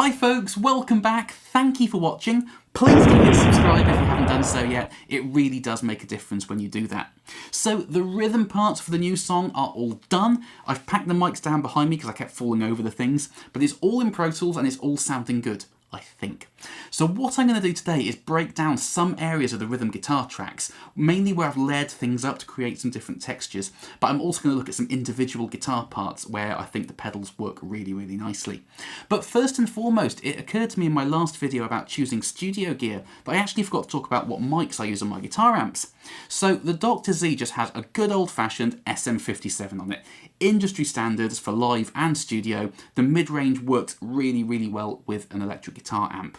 Hi folks, welcome back. Thank you for watching. Please do hit subscribe if you haven't done so yet. It really does make a difference when you do that. So the rhythm parts for the new song are all done. I've packed the mics down behind me because I kept falling over the things, but it's all in Pro Tools and it's all sounding good, I think. So what I'm going to do today is break down some areas of the rhythm guitar tracks, mainly where I've layered things up to create some different textures, but I'm also going to look at some individual guitar parts where I think the pedals work really, really nicely. But first and foremost, it occurred to me in my last video about choosing studio gear that I actually forgot to talk about what mics I use on my guitar amps. So the Dr. Z just has a good old-fashioned SM57 on it. Industry standards for live and studio. The mid-range works really, really well with an electric guitar amp.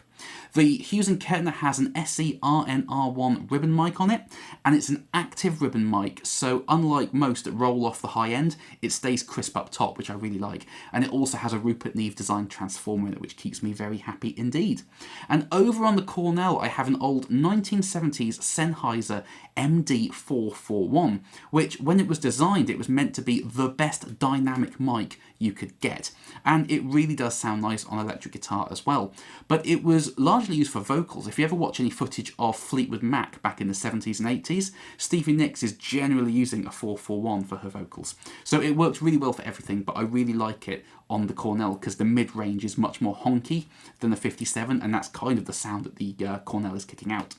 The Hughes & Kettner has an SE RNR1 ribbon mic on it, and it's an active ribbon mic, so unlike most that roll off the high end, it stays crisp up top, which I really like, and it also has a Rupert Neve designed transformer in it, which keeps me very happy indeed. And over on the Cornell, I have an old 1970s Sennheiser MD441, which when it was designed, it was meant to be the best dynamic mic you could get, and it really does sound nice on electric guitar as well. But it was largely used for vocals. If you ever watch any footage of Fleetwood Mac back in the 70s and 80s, Stevie Nicks is generally using a 441 for her vocals. So it works really well for everything, but I really like it on the Cornell because the mid-range is much more honky than the 57, and that's kind of the sound that the Cornell is kicking out.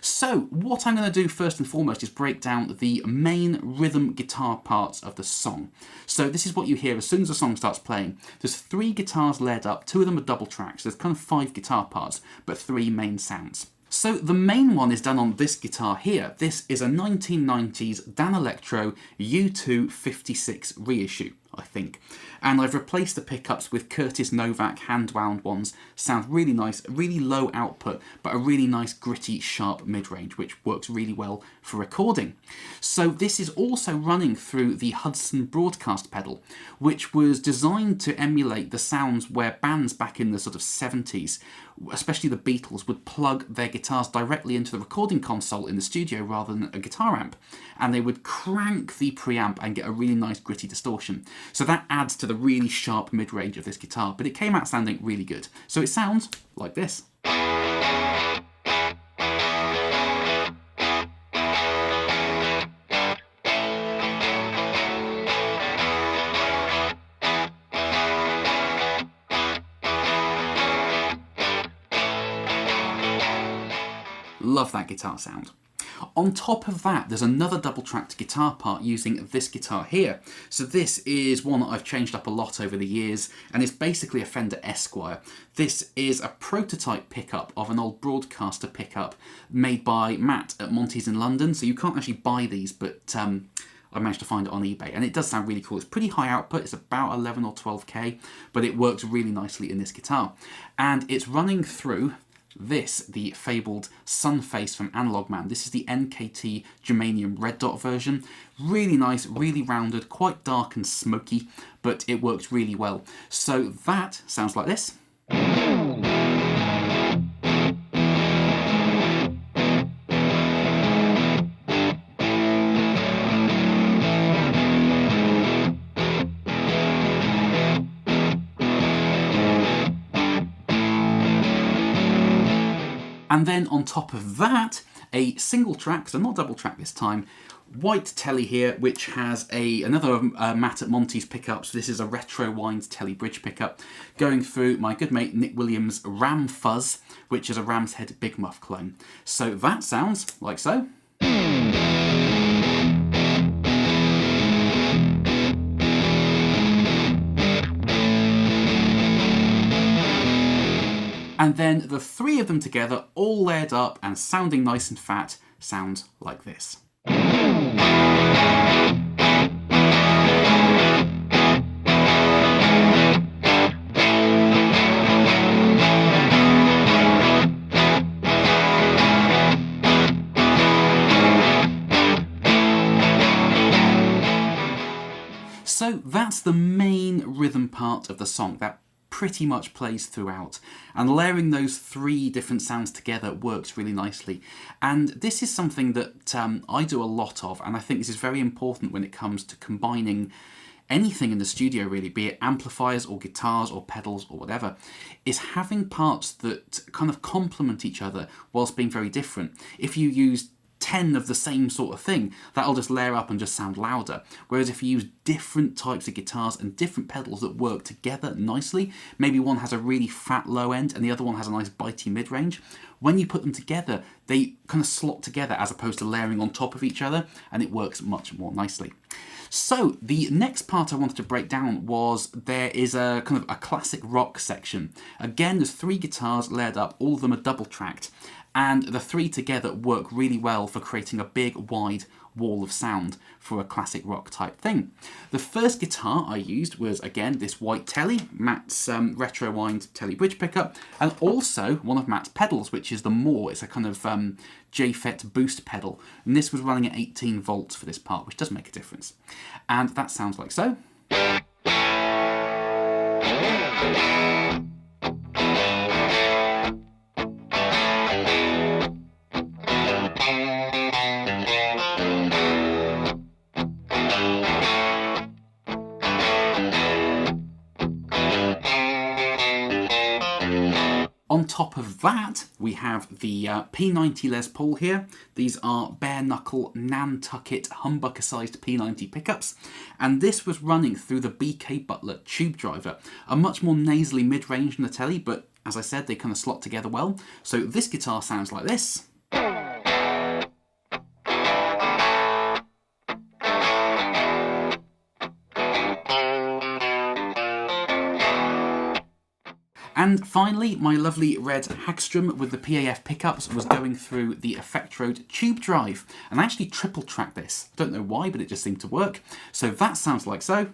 So what I'm going to do first and foremost is break down the main rhythm guitar parts of the song. So this is what you hear as soon as the song starts playing. There's 3 guitars layered up, 2 of them are double tracks, there's kind of 5 guitar parts, but 3 main sounds. So the main one is done on this guitar here. This is a 1990s Danelectro U2 56 reissue, I think. And I've replaced the pickups with Curtis Novak hand-wound ones. Sound really nice, really low output, but a really nice gritty, sharp mid-range, which works really well for recording. So this is also running through the Hudson broadcast pedal, which was designed to emulate the sounds where bands back in the sort of 70s, especially the Beatles, would plug their guitars directly into the recording console in the studio rather than a guitar amp. And they would crank the preamp and get a really nice gritty distortion. So that adds to the really sharp mid-range of this guitar, but it came out sounding really good. So it sounds like this. Love that guitar sound. On top of that, there's another double-tracked guitar part using this guitar here. So this is one that I've changed up a lot over the years, and it's basically a Fender Esquire. This is a prototype pickup of an old broadcaster pickup made by Matt at Monty's in London. So you can't actually buy these, but I managed to find it on eBay, and it does sound really cool. It's pretty high output, it's about 11 or 12k, but it works really nicely in this guitar. And it's running through this, the fabled Sunface from Analog Man. This is the NKT Germanium red dot version. Really nice, really rounded, quite dark and smoky, but it works really well. So that sounds like this. And then on top of that, a single track, so not double track this time, white telly here, which has another Matt at Monty's pickup. So this is a retro winds telly bridge pickup going through my good mate Nick Williams' Ram Fuzz, which is a Ram's Head Big Muff clone. So that sounds like so. And then the 3 of them together, all layered up and sounding nice and fat, sounds like this. So that's the main rhythm part of the song. That pretty much plays throughout, and layering those 3 different sounds together works really nicely. And this is something that I do a lot of, and I think this is very important when it comes to combining anything in the studio really, be it amplifiers or guitars or pedals or whatever, is having parts that kind of complement each other whilst being very different. If you use 10 of the same sort of thing, that'll just layer up and just sound louder. Whereas if you use different types of guitars and different pedals that work together nicely, maybe one has a really fat low end and the other one has a nice bitey mid-range, when you put them together, they kind of slot together as opposed to layering on top of each other, and it works much more nicely. So the next part I wanted to break down was there is a kind of a classic rock section. Again, there's 3 guitars layered up, all of them are double tracked, and the 3 together work really well for creating a big wide wall of sound for a classic rock type thing. The first guitar I used was, again, this white Telly, Matt's retro wind Telly bridge pickup, and also one of Matt's pedals, which is the Moore. It's a kind of JFET boost pedal, and this was running at 18 volts for this part, which does make a difference. And that sounds like so. On top of that, we have the P90 Les Paul here. These are bare knuckle Nantucket humbucker sized P90 pickups, and this was running through the BK Butler tube driver, a much more nasally mid-range than the Telly, but as I said, they kind of slot together well. So this guitar sounds like this. And finally, my lovely red Hagstrom with the PAF pickups was going through the Effectrode tube drive, and I actually triple tracked this. I don't know why, but it just seemed to work. So that sounds like so.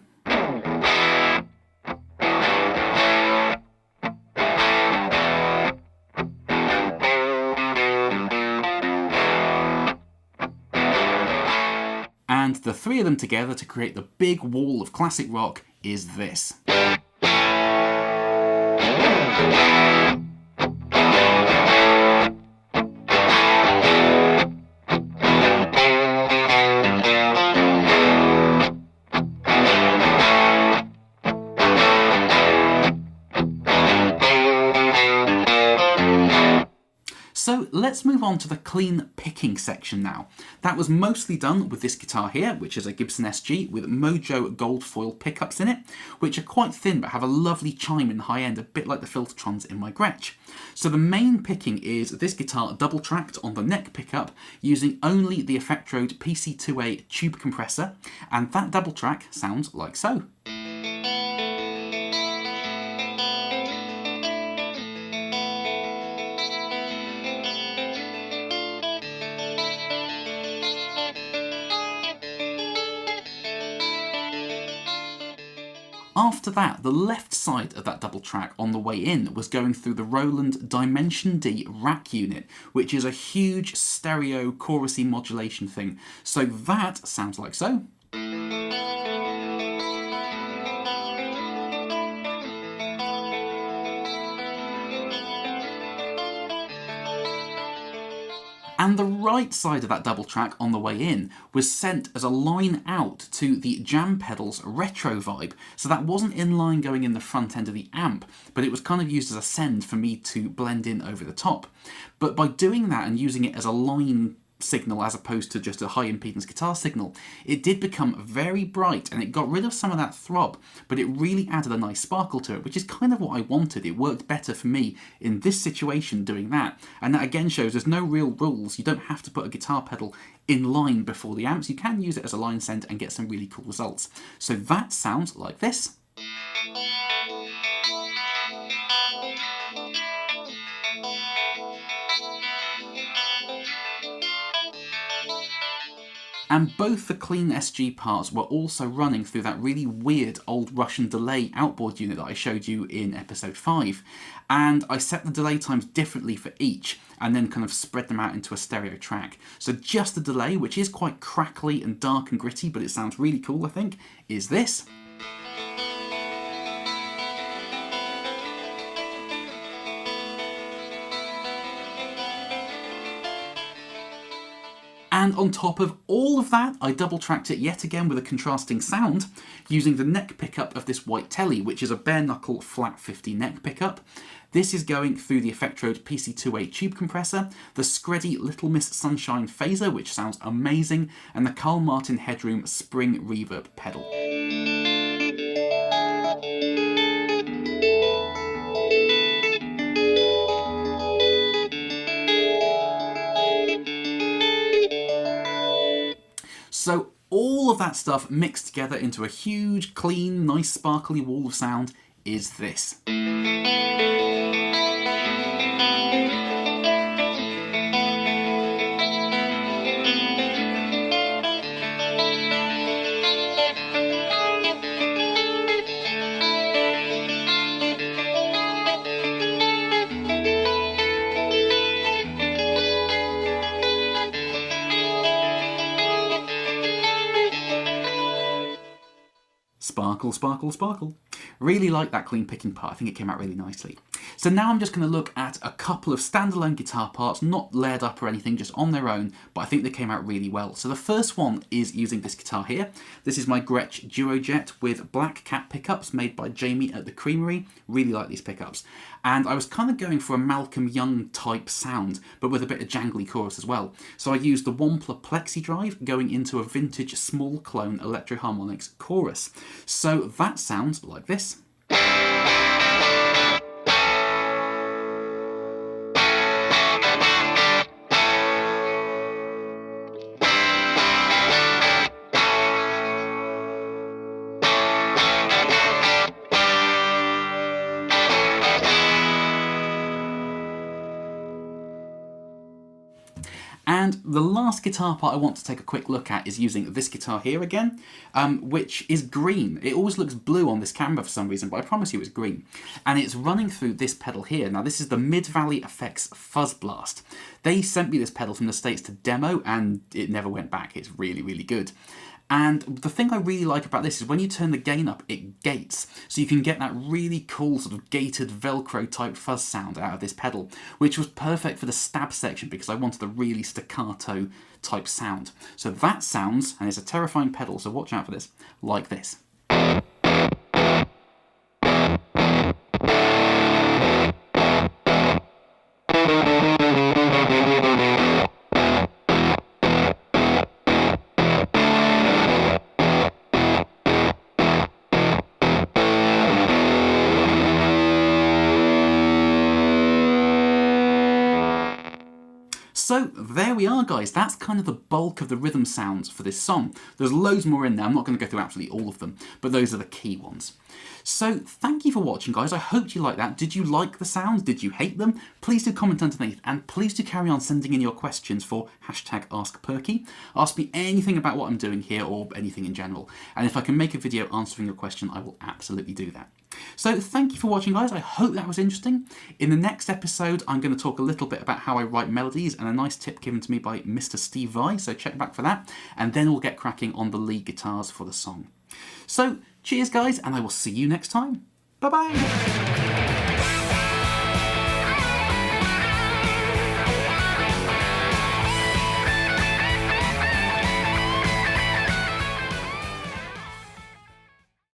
And the 3 of them together to create the big wall of classic rock is this. So let's move on to the clean picking section now. That was mostly done with this guitar here, which is a Gibson SG with Mojo gold foil pickups in it, which are quite thin but have a lovely chime in the high end, a bit like the Filtertrons in my Gretsch. So the main picking is this guitar double tracked on the neck pickup using only the Effectrode PC2A tube compressor, and that double track sounds like so. After that, the left side of that double track on the way in was going through the Roland Dimension D rack unit, which is a huge stereo chorusy modulation thing. So that sounds like so. And the right side of that double track on the way in was sent as a line out to the Jam Pedals retro vibe. So that wasn't in line going in the front end of the amp, but it was kind of used as a send for me to blend in over the top. But by doing that and using it as a line signal as opposed to just a high impedance guitar signal, it did become very bright and it got rid of some of that throb, but it really added a nice sparkle to it, which is kind of what I wanted. It worked better for me in this situation doing that, and that again shows there's no real rules. You don't have to put a guitar pedal in line before the amps. You can use it as a line send and get some really cool results. So that sounds like this. And both the clean SG parts were also running through that really weird old Russian delay outboard unit that I showed you in episode 5. And I set the delay times differently for each and then kind of spread them out into a stereo track. So just the delay, which is quite crackly and dark and gritty, but it sounds really cool, I think, is this. And on top of all of that, I double tracked it yet again with a contrasting sound using the neck pickup of this white telly, which is a bare knuckle flat 50 neck pickup. This is going through the Effectrode PC2A tube compressor, the Screddy Little Miss Sunshine phaser, which sounds amazing, and the Carl Martin Headroom spring reverb pedal. So all of that stuff mixed together into a huge, clean, nice sparkly wall of sound is this. Sparkle, sparkle, sparkle. Really like that clean picking part. I think it came out really nicely. So now I'm just going to look at a couple of standalone guitar parts, not layered up or anything, just on their own, but I think they came out really well. So the first one is using this guitar here. This is my Gretsch Duojet with black cat pickups made by Jamie at the Creamery. Really like these pickups. And I was kind of going for a Malcolm Young type sound, but with a bit of jangly chorus as well. So I used the Wampler Plexi Drive going into a vintage small clone Electro-Harmonix chorus. So that sounds like this. And the last guitar part I want to take a quick look at is using this guitar here again, which is green. It always looks blue on this camera for some reason, but I promise you it's green. And it's running through this pedal here. Now this is the Mid-Valley Effects Fuzz Blast. They sent me this pedal from the States to demo and it never went back. It's really, really good. And the thing I really like about this is when you turn the gain up, it gates. So you can get that really cool sort of gated Velcro type fuzz sound out of this pedal, which was perfect for the stab section because I wanted a really staccato type sound. So that sounds, and it's a terrifying pedal, so watch out for this, like this. So there we are, guys. That's kind of the bulk of the rhythm sounds for this song. There's loads more in there. I'm not going to go through absolutely all of them, but those are the key ones. So thank you for watching, guys. I hope you liked that. Did you like the sounds? Did you hate them? Please do comment underneath, and please do carry on sending in your questions for #AskPerky. Ask me anything about what I'm doing here or anything in general. And if I can make a video answering your question, I will absolutely do that. So thank you for watching, guys. I hope that was interesting. In the next episode, I'm going to talk a little bit about how I write melodies and a nice tip given to me by Mr. Steve Vai, so check back for that. And then we'll get cracking on the lead guitars for the song. So cheers, guys, and I will see you next time. Bye-bye.